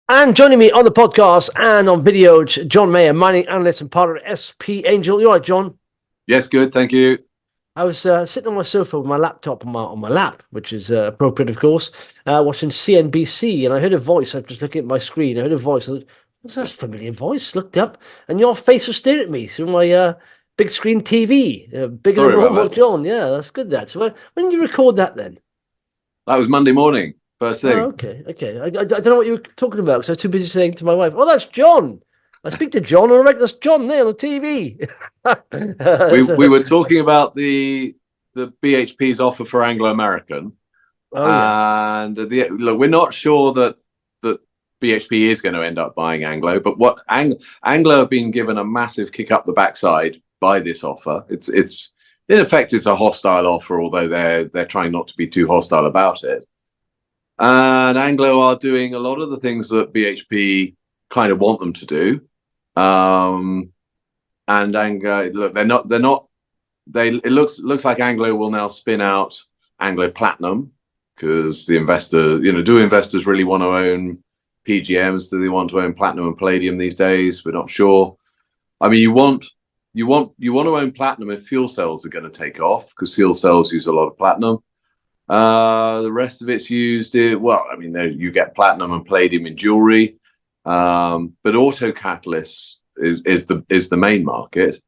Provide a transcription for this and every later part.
And joining me on the podcast and on video, John Meyer, mining analyst and partner at SP Angel. You all right, John? Yes, good, thank you. I was sitting on my sofa with my laptop on my lap, which is appropriate, of course, watching CNBC, and I heard a voice. I'm just looking at my screen. I heard a voice. I thought, what's that familiar voice? Looked up, and your face was staring at me through my big screen TV, bigger Sorry than about normal, that. John. Yeah, that's good. That. So when did you record that then? That was Monday morning, first Oh, thing. okay. I don't know what you were talking about because I was too busy saying to my wife, "Oh, that's John." I speak to John, and I'm like, "That's John there on the TV." We were talking about the BHP's offer for Anglo American, Oh yeah, and look, we're not sure that BHP is going to end up buying Anglo, but what Anglo have been given a massive kick up the backside by this offer. It's in effect it's a hostile offer, although they're trying not to be too hostile about it. And Anglo are doing a lot of the things that BHP kind of want them to do. And Anglo, look, it looks like Anglo will now spin out Anglo Platinum because the investor, do investors really want to own PGMs? Do they want to own platinum and palladium these days? We're not sure. I mean, you want to own platinum if fuel cells are going to take off because fuel cells use a lot of platinum. The rest of it's used you get platinum and palladium in jewelry, but auto catalysts is the main market.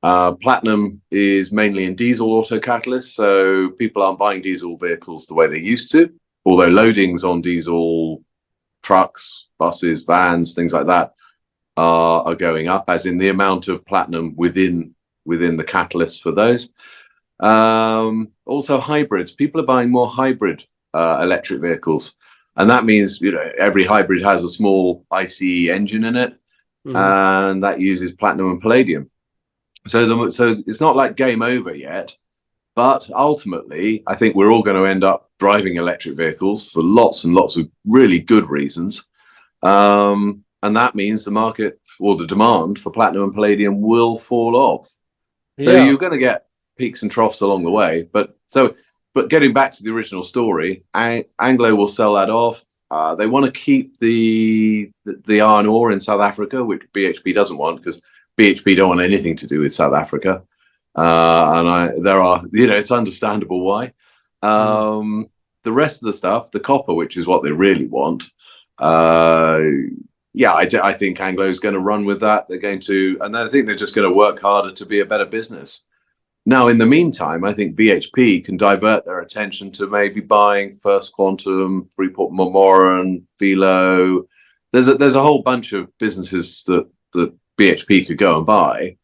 Platinum is mainly in diesel auto catalysts, so people aren't buying diesel vehicles the way they used to, although loadings on diesel trucks, buses, vans, things like that are going up, as in the amount of platinum within the catalysts for those. Also hybrids. People are buying more hybrid electric vehicles, and that means every hybrid has a small ICE engine in it, and that uses platinum and palladium. So it's not like game over yet, but ultimately I think we're all going to end up driving electric vehicles for lots and lots of really good reasons, and that means the market or the demand for platinum and palladium will fall off. So you're going to get peaks and troughs along the way, but getting back to the original story, Anglo will sell that off. They want to keep the iron ore in South Africa, which BHP doesn't want because BHP don't want anything to do with South Africa, it's understandable why. The rest of the stuff, the copper, which is what they really want, I think Anglo is going to run with that. And I think they're just going to work harder to be a better business. Now, in the meantime, I think BHP can divert their attention to maybe buying First Quantum, Freeport-McMoRan, Filo. There's a whole bunch of businesses that BHP could go and buy,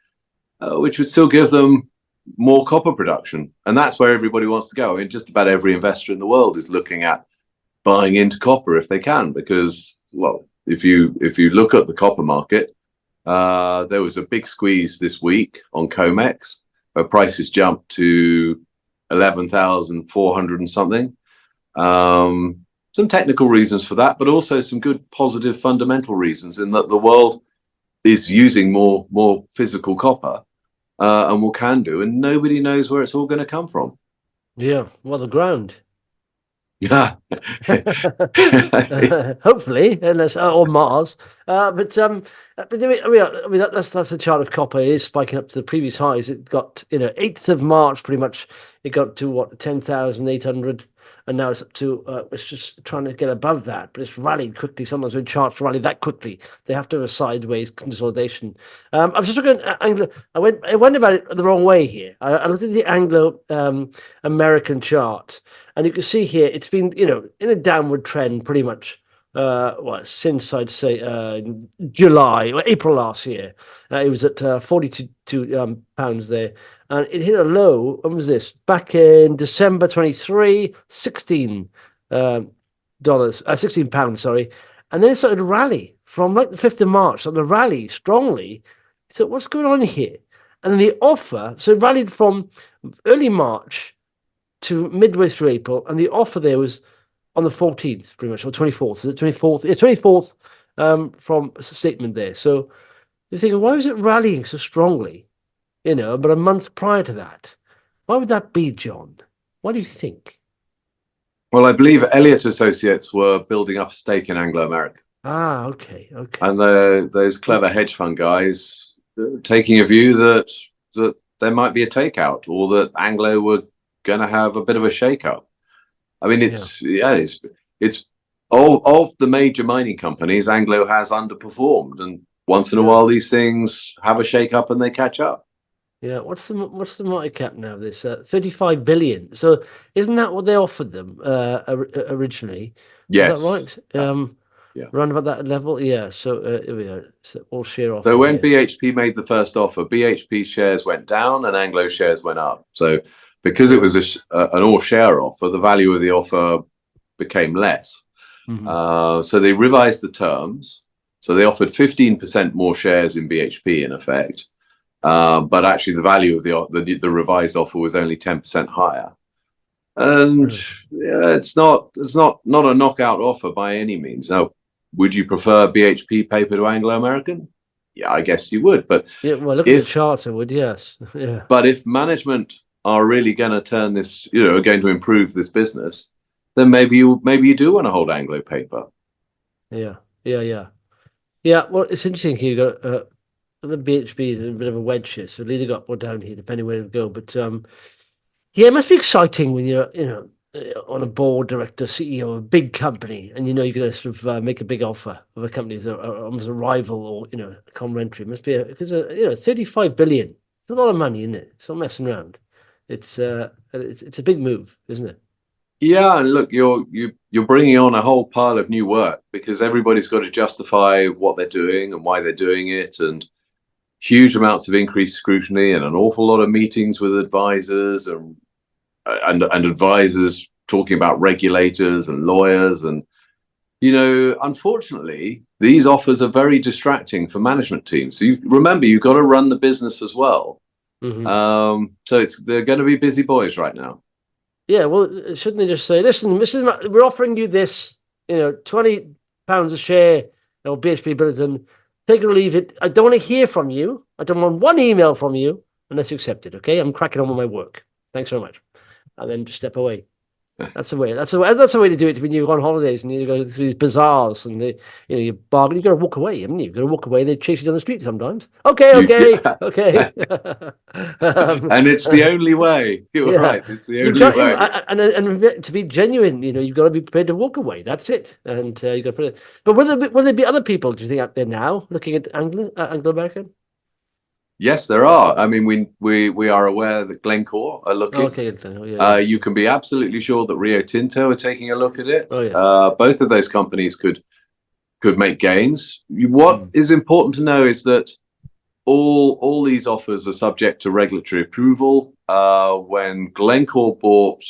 which would still give them more copper production. And that's where everybody wants to go. I mean, just about every investor in the world is looking at buying into copper if they can, because, well, if you look at the copper market, there was a big squeeze this week on COMEX, where prices jumped to 11,400 and something. Some technical reasons for that, but also some good positive fundamental reasons in that the world is using more physical copper, and can do, and nobody knows where it's all going to come from. Yeah, well, the ground. Yeah, hopefully, unless or Mars. But that's a chart of copper. It is spiking up to the previous highs. It got 8th of March, pretty much. It got to what 10,800, and now it's up to. It's just trying to get above that, but it's rallied quickly. Sometimes when charts rally that quickly, they have to have a sideways consolidation. I was just looking at Anglo. I went about it the wrong way here. I looked at the Anglo American chart. And you can see here, it's been, in a downward trend pretty much, since I'd say July or April last year. It was at 42 pounds there. And it hit a low, when was this? Back in December 23, $16, 16 pounds, sorry. And then it started to rally from like the 5th of March, started to rally strongly. I thought, what's going on here? And then the offer, so it rallied from early March to midway through April, and the offer there was on the 14th, pretty much, or 24th. Is it 24th? Yeah, 24th from a statement there. So you're thinking, why was it rallying so strongly, but a month prior to that? Why would that be, John? What do you think? Well, I believe Elliott Associates were building up a stake in Anglo American. Ah, okay, okay. And those clever hedge fund guys taking a view that there might be a takeout, or that Anglo were going to have a bit of a shake-up. I mean, Yeah, it's all of the major mining companies. Anglo has underperformed, and once in a yeah, while, these things have a shake-up and they catch up. yeah. What's the market cap now? This 35 billion. So isn't that what they offered them originally? Was that Yes. right? Yeah. Yeah. Around about that level. Yeah. So here we go. So all share offer So when here. BHP made the first offer, BHP shares went down and Anglo shares went up. So because it Yeah. was an all-share offer, the value of the offer became less. Hmm. So they revised the terms. So they offered 15% more shares in BHP in effect, but actually the value of the revised offer was only 10% higher. And yeah, it's not a knockout offer by any means. Now, would you prefer BHP paper to Anglo American? Yeah, I guess you would. Yeah. Well, look at the If charter. Would yes. Yeah. if management are really going to turn this, are going to improve this business, then maybe you do want to hold Anglo paper. Yeah. Yeah. Yeah. Yeah. Well, it's interesting here. You got the BHP is a bit of a wedge here, so it'll either go up or down here, depending where it go. But yeah, it must be exciting when you're, on a board, director, CEO of a big company, and you're going to sort of make a big offer of a company as almost a rival or a complementary. It must be because 35 billion. It's a lot of money, isn't it? It's not messing around. It's a big move, isn't it? Yeah, and look, you're bringing on a whole pile of new work because everybody's got to justify what they're doing and why they're doing it, and huge amounts of increased scrutiny and an awful lot of meetings with advisors and advisors talking about regulators and lawyers. And unfortunately, these offers are very distracting for management teams. So remember, you've got to run the business as well. Hmm. So they're going to be busy boys right now. Yeah, well, shouldn't they just say, listen, we're offering you this, £20 a share, BHP Billiton, take it or leave it. I don't want to hear from you. I don't want one email from you unless you accept it, okay? I'm cracking on with my work. Thanks very much. And then just step away. That's the way. That's the way to do it when you go on holidays and you go through these bazaars and you bargain. You got to walk away, haven't you? You got to walk away. They chase you down the street sometimes. Okay, okay, Yeah. okay. And it's the only way. You're Yeah, right. It's the you've only got way. and to be genuine, you've got to be prepared to walk away. That's it, and you got to put it. But will there be other people? Do you think out there now looking at Anglo American? Yes, there are. I mean, we are aware that Glencore are Oh, looking. okay, good. Oh, yeah, yeah. You can be absolutely sure that Rio Tinto are taking a look at it. Oh, yeah. Both of those companies could make gains. What Mm. is important to know is that all these offers are subject to regulatory approval. When Glencore bought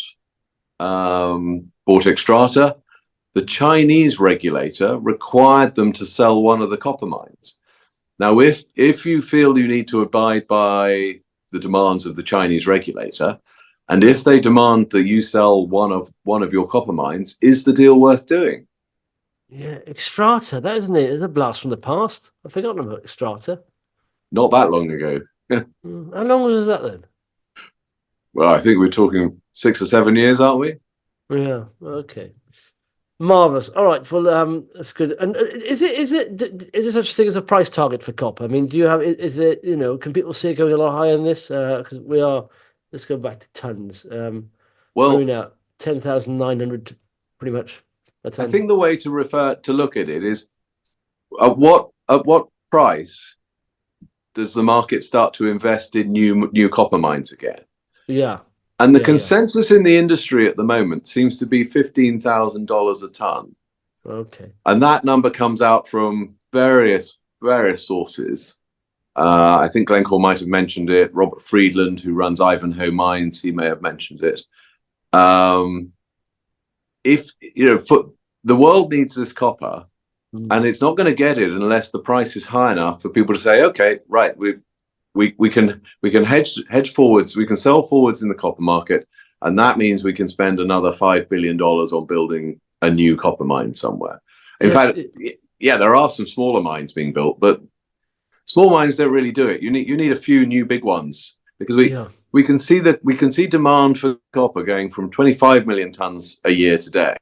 Xstrata, the Chinese regulator required them to sell one of the copper mines. Now, if you feel you need to abide by the demands of the Chinese regulator, and if they demand that you sell one of your copper mines, is the deal worth doing? Yeah, Xstrata, that isn't it? It's a blast from the past. I've forgotten about Xstrata. Not that long ago. How long was that then? Well, I think we're talking 6 or 7 years, aren't we? Yeah, okay. Marvelous. All right. Well, that's good. And is there such a thing as a price target for copper? I mean, do you have? Is it can people see it going a lot higher than this? Because we are. Let's go back to tons. What are we Well, now? 10,900, pretty much a I ton. think the way to look at it is at what price does the market start to invest in new copper mines again? Yeah, And the yeah, yeah. consensus in the industry at the moment seems to be $15,000 a ton. Okay. And that number comes out from various sources. I think Glencore might have mentioned it. Robert Friedland, who runs Ivanhoe Mines, he may have mentioned it. If for the world needs this copper, Mm. and it's not going to get it unless the price is high enough for people to say, okay, right, we can hedge forwards, we can sell forwards in the copper market, and that means we can spend another $5 billion on building a new copper mine somewhere. In Yes. fact, yeah, there are some smaller mines being built, but small mines don't really do it. You need a few new big ones because Yeah. we can see demand for copper going from 25 million tons a year today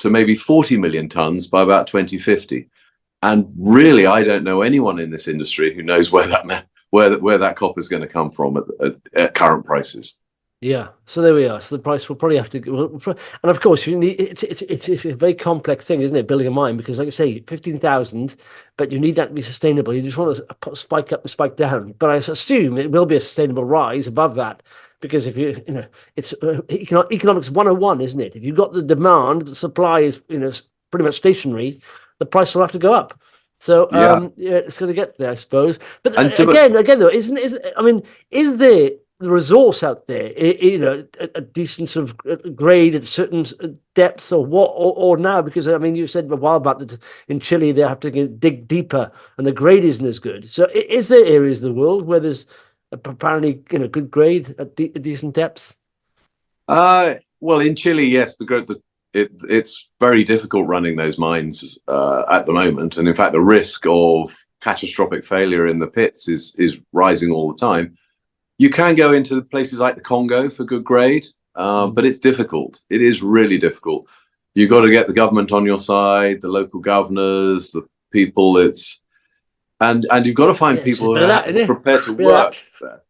to maybe 40 million tons by about 2050. And really, I don't know anyone in this industry who knows where that copper is going to come from at current prices. Yeah, so there we are. So the price will probably have to, and of course, you need it's a very complex thing, isn't it? Building a mine, because, like I say, 15,000, but you need that to be sustainable. You just want to spike up and spike down. But I assume it will be a sustainable rise above that, because if it's economics 101, isn't it? If you've got the demand, the supply is pretty much stationary, the price will have to go up. So yeah, it's going to get there, I suppose. But again, though, is there the resource out there, a decent sort of grade at certain depths, or what, or now? Because you said a while back that in Chile they have to dig deeper and the grade isn't as good. So is there areas of the world where there's apparently good grade at decent depths? Well, in Chile, yes, it's very difficult running those mines at the moment, and in fact, the risk of catastrophic failure in the pits is rising all the time. You can go into places like the Congo for good grade, but it's difficult. It is really difficult. You've got to get the government on your side, the local governors, the people. And you've got to find people who are prepared to work there.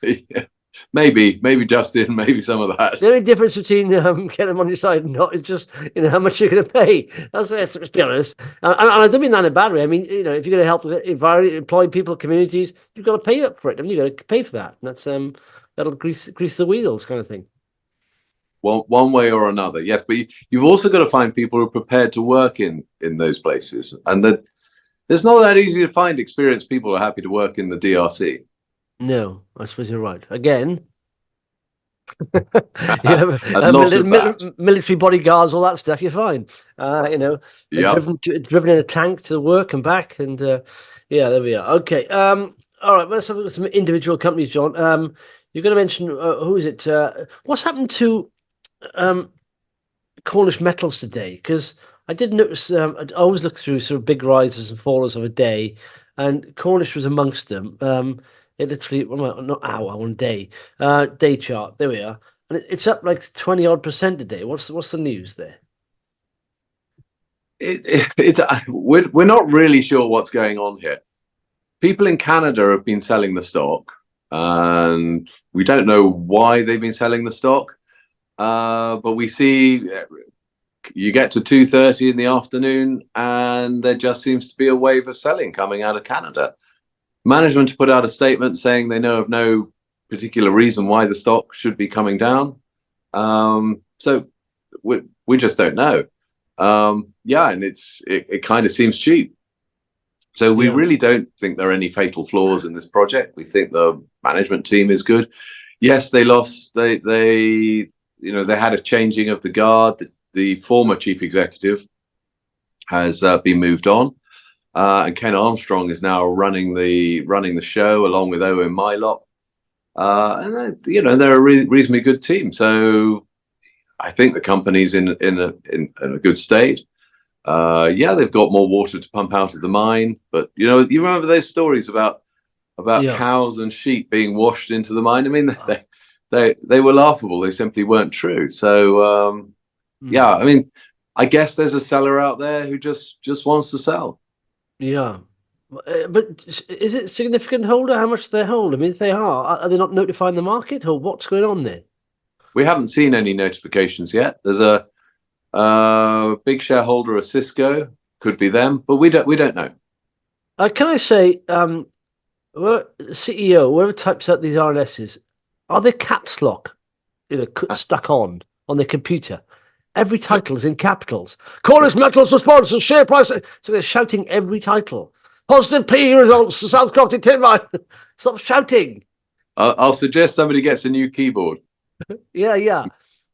Yeah. Maybe Justin, maybe some of that. The only difference between getting them on your side and not is just how much you're going to pay. Let's be honest. And I don't mean that in a bad way. If you're going to help employ people, communities, you've got to pay up for it. You've got to pay for that. And that's that'll grease the wheels, kind of thing. Well, one way or another, yes. But you've also got to find people who are prepared to work in those places, and it's not that easy to find experienced people who are happy to work in the DRC. No, I suppose you're right. Again, military bodyguards, all that stuff, you're fine. Driven in a tank to work and back, and yeah, there we are. Okay, all right. Let's have a look at some individual companies, John. You're going to mention who is it? What's happened to Cornish Metals today? Because I did notice. I always look through sort of big rises and fallers of a day, and Cornish was amongst them. It literally, not hour, one day, day chart. There we are, and it's up like 20-odd% today. What's the news there? We're not really sure what's going on here. People in Canada have been selling the stock, and we don't know why they've been selling the stock. But we see you get to 2:30 in the afternoon, and there just seems to be a wave of selling coming out of Canada. Management put out a statement saying they know of no particular reason why the stock should be coming down. So we just don't know. And it kind of seems cheap. So we really don't think there are any fatal flaws in this project. We think the management team is good. Yes, they lost. They had a changing of the guard. The former chief executive has been moved on. And Ken Armstrong is now running the show along with Owen Mylop, and they're a reasonably good team. So I think the company's in a good state. They've got more water to pump out of the mine, but you remember those stories about cows and sheep being washed into the mine. They were laughable. They simply weren't true. So I guess there's a seller out there who just wants to sell. Yeah, but is it significant holder? How much they hold? If they are they not notifying the market, or what's going on there? We haven't seen any notifications yet. There's a big shareholder of Cisco, could be them, but we don't know. Can I say, the CEO, whoever types out these RNSs, are they caps lock, stuck on their computer? Every title is in capitals. Cornish Metals response to share price. So they're shouting every title. Positive P results to South Crofty Tin Mine. Stop shouting. I'll suggest somebody gets a new keyboard. Yeah.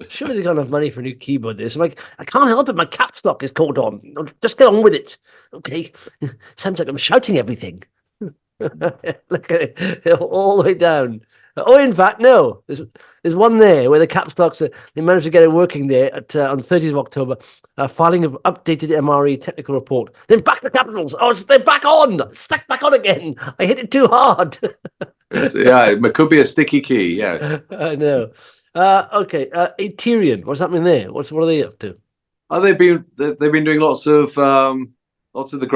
Surely they've got enough money for a new keyboard. This, I can't help it. My caps lock is called on. Just get on with it. Okay. Sounds like I'm shouting everything. Look at it all the way down. Oh, in fact, no. There's one there where the caps locks. They managed to get it working there on 30th of October. Filing of updated MRE technical report. Then back the capitals. Oh, they're back on. Stuck back on again. I hit it too hard. It could be a sticky key. Yeah, I know. Okay. Aterian. What's happening there? What are they up to? Oh, they've been doing lots of the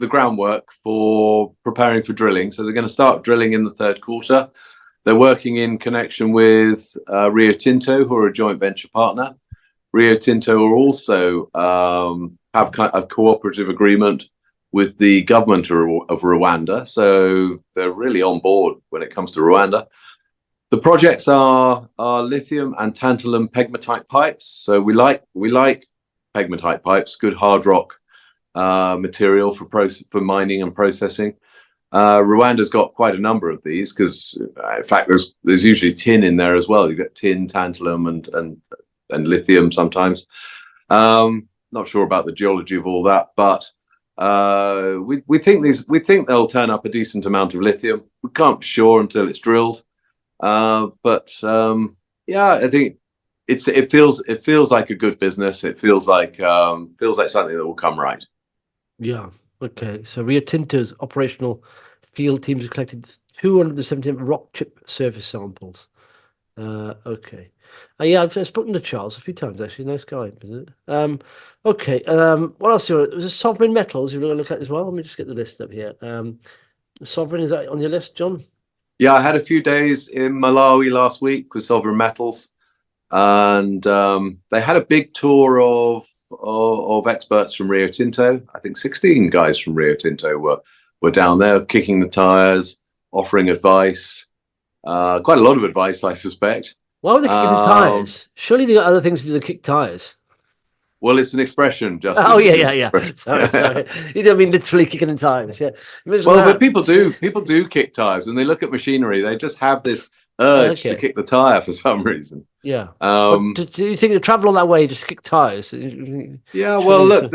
groundwork for preparing for drilling. So they're going to start drilling in the third quarter. They're working in connection with Rio Tinto, who are a joint venture partner. Rio Tinto are also have kind of a cooperative agreement with the government of Rwanda, so they're really on board when it comes to Rwanda. The projects are lithium and tantalum pegmatite pipes. So we like pegmatite pipes, good hard rock material for mining and processing. Rwanda's got quite a number of these because, in fact, there's usually tin in there as well. You've got tin, tantalum, and lithium sometimes. Not sure about the geology of all that, but we think they'll turn up a decent amount of lithium. We can't be sure until it's drilled. Yeah, I think it feels like a good business. It feels like something that will come right. Yeah. Okay. So Rio Tinto's operational field teams have collected 270 rock chip surface samples. Okay. Yeah, I've spoken to Charles a few times actually. Nice guy, isn't it? Okay. What else? There was a Sovereign Metals you're going to look at as well. Let me just get the list up here. Sovereign, is that on your list, John? Yeah, I had a few days in Malawi last week with Sovereign Metals, and they had a big tour of experts from Rio Tinto. I think 16 guys from Rio Tinto were down there kicking the tires, offering advice, quite a lot of advice, I suspect. Why were they kicking the tires? Surely they got other things to do than kick tires. Well, it's an expression, Justin. Oh yeah. Sorry. You don't mean literally kicking the tires, yeah. Well, but people do kick tires. When they look at machinery, they just have this urge to kick the tire for some reason. Yeah. Do you think to travel on that way just kick tires? Yeah. Well, look,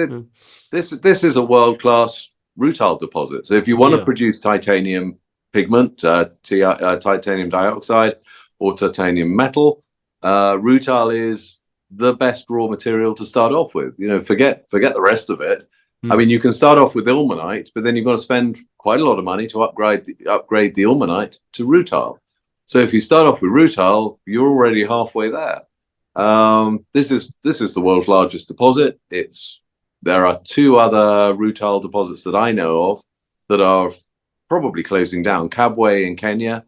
this is a world-class rutile deposit. So if you want to produce titanium pigment, titanium dioxide, or titanium metal, rutile is the best raw material to start off with. Forget the rest of it. I mean, you can start off with ilmenite, but then you've got to spend quite a lot of money to upgrade the ilmenite to rutile. So if you start off with rutile, you're already halfway there. This is the world's largest deposit. There are two other rutile deposits that I know of that are probably closing down. Kabwe in Kenya,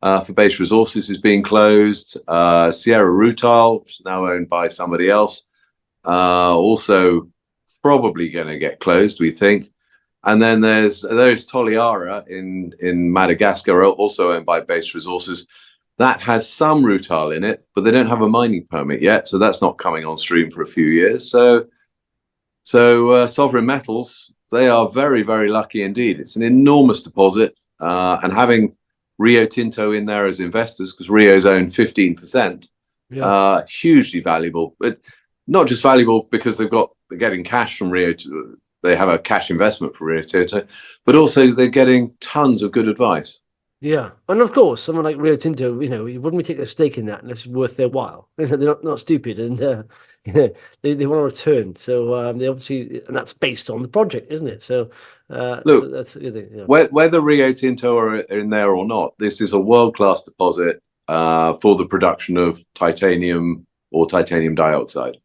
for Base Resources, is being closed. Sierra Rutile, which is now owned by somebody else, also probably going to get closed, we think. And then there's Toliara in Madagascar, also owned by Base Resources. That has some rutile in it, but they don't have a mining permit yet, so that's not coming on stream for a few years. So Sovereign Metals, they are very, very lucky indeed. It's an enormous deposit, and having Rio Tinto in there as investors, because Rio's owned 15%, hugely valuable. But not just valuable because they're getting cash from Rio. They have a cash investment for Rio Tinto, but also they're getting tons of good advice. Yeah, and of course, someone like Rio Tinto, wouldn't we take a stake in that unless it's worth their while? They're not stupid, and they want a return. So they obviously, and that's based on the project, isn't it? So look, so that's a good thing. Yeah. Whether Rio Tinto are in there or not, this is a world-class deposit for the production of titanium or titanium dioxide.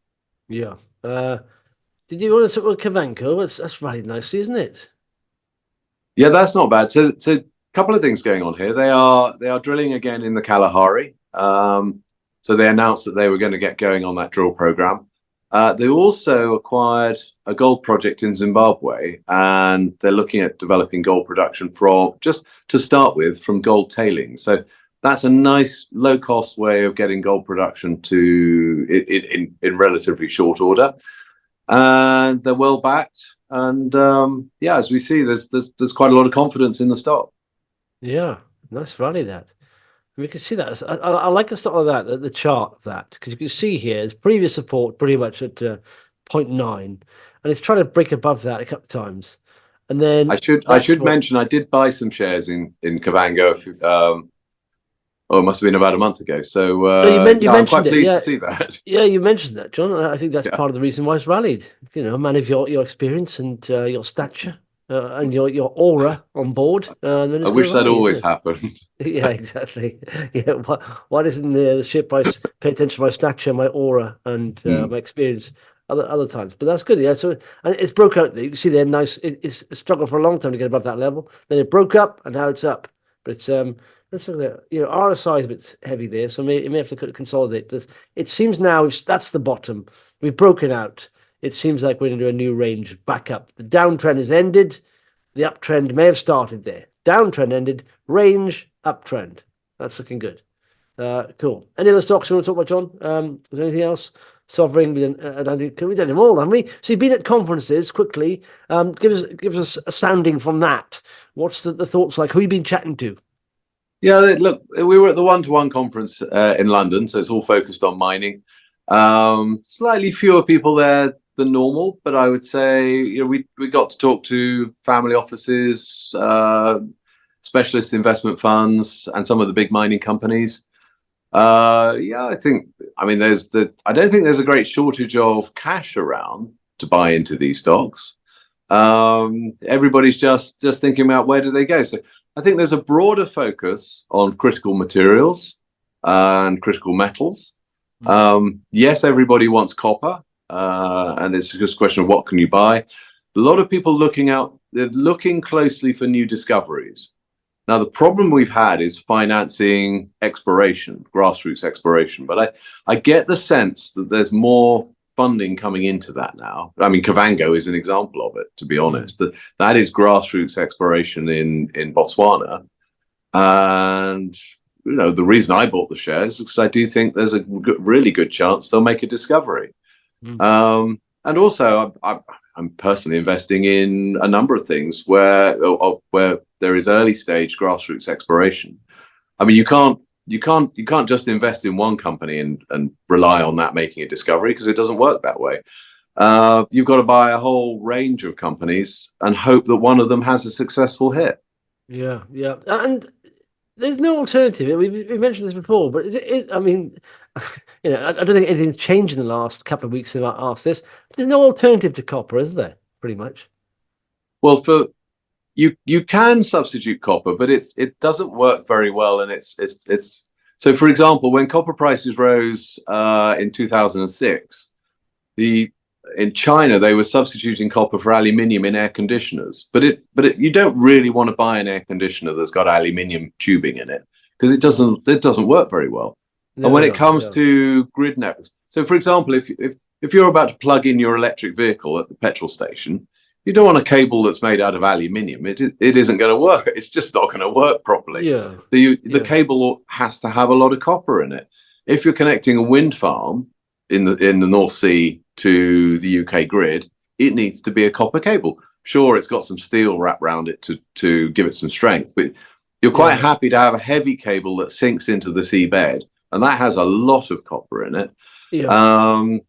Yeah. Did you want to talk about Kavango? That's rallied nicely, isn't it? Yeah, that's not bad. So a couple of things going on here. They are drilling again in the Kalahari. So they announced that they were going to get going on that drill program. They also acquired a gold project in Zimbabwe, and they're looking at developing gold production from, just to start with, from gold tailings. So that's a nice low-cost way of getting gold production in relatively short order. And they're well backed, and as we see, there's quite a lot of confidence in the stock. Yeah, nice rally that. We can see that. I like the start of that, the chart of that, because you can see here it's previous support pretty much at 0.9, and it's trying to break above that a couple of times. And then I should mention I did buy some shares in Kavango. It must have been about a month ago. So I'm quite pleased to see that. Yeah, you mentioned that, John. I think that's part of the reason why it's rallied. A man of your experience and your stature and your aura on board. I wish that always happened. Yeah, exactly. Yeah, why doesn't the share price pay attention to my stature, my aura, and my experience? other times. But that's good. Yeah. So and it's broke out there. You can see they're nice. It's struggled for a long time to get above that level. Then it broke up, and now it's up. But it's let's look at that. RSI is a bit heavy there, so it may have to consolidate this. It seems now that's the bottom. We've broken out. It seems like we're into a new range back up. The downtrend has ended. The uptrend may have started there. Downtrend ended. Range uptrend. That's looking good. Cool. Any other stocks you want to talk about, John? Is there anything else? Sovereign, we've done them all, haven't we? So you've been at conferences. Quickly, give us a sounding from that. What's the thoughts like? Who have you been chatting to? Yeah, look, we were at the one-to-one conference in London, so it's all focused on mining. Slightly fewer people there than normal, but I would say we got to talk to family offices, specialist investment funds, and some of the big mining companies. I don't think there's a great shortage of cash around to buy into these stocks. Everybody's just thinking about where do they go. So I think there's a broader focus on critical materials and critical metals. Yes, everybody wants copper, and it's just a question of what can you buy. A lot of people they're looking closely for new discoveries. Now, the problem we've had is financing exploration, grassroots exploration. But I get the sense that there's more funding coming into that now. I mean, Kavango is an example of it, to be honest. That is grassroots exploration in Botswana. And, the reason I bought the shares is because I do think there's a really good chance they'll make a discovery. And also, I'm personally investing in a number of things where there is early stage grassroots exploration. I mean, you can't just invest in one company and rely on that making a discovery, because it doesn't work that way. You've got to buy a whole range of companies and hope that one of them has a successful hit. Yeah, and there's no alternative. We mentioned this before, but I mean, I don't think anything's changed in the last couple of weeks since I asked this. There's no alternative to copper, is there? Pretty much. Well, you can substitute copper, but it doesn't work very well, and it's so. For example, when copper prices rose in 2006, in China they were substituting copper for aluminium in air conditioners, but you don't really want to buy an air conditioner that's got aluminium tubing in it, because it doesn't work very well. And when it comes to grid networks, so for example, if you're about to plug in your electric vehicle at the petrol station, you don't want a cable that's made out of aluminium. It isn't going to work. It's just not going to work properly. Yeah. So the cable has to have a lot of copper in it. If you're connecting a wind farm in the North Sea to the UK grid, it needs to be a copper cable. Sure, it's got some steel wrapped around it to give it some strength, but you're quite happy to have a heavy cable that sinks into the seabed, and that has a lot of copper in it. Yeah.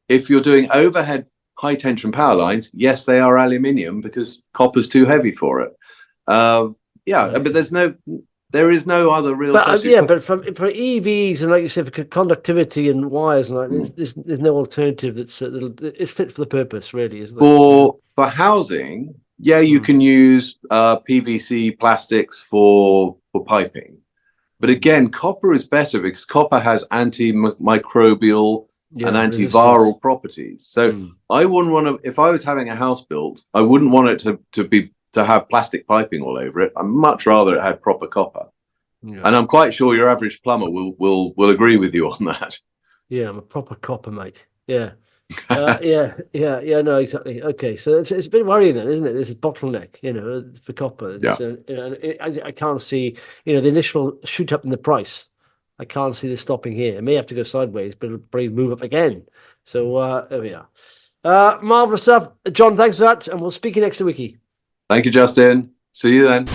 If you're doing overhead high tension power lines, yes, they are aluminium because copper's too heavy for it. But there is no other real. But but for EVs and, like you said, for conductivity and wires and like, there's no alternative it's fit for the purpose, really, isn't it? For housing, you can use PVC plastics for piping, but again, copper is better because copper has antimicrobial and antiviral properties. So I wouldn't want to, if I was having a house built, I wouldn't want it to have plastic piping all over it. I'd much rather it had proper copper. Yeah. And I'm quite sure your average plumber will agree with you on that. Yeah, I'm a proper copper, mate. Yeah. No, exactly. Okay, so it's a bit worrying then, isn't it? There's a bottleneck, for copper. I can't see, the initial shoot up in the price. I can't see this stopping here. It may have to go sideways, but it'll probably move up again. So there we are. Marvelous stuff. John, thanks for that, and we'll speak you next week. Thank you, Justin. See you then.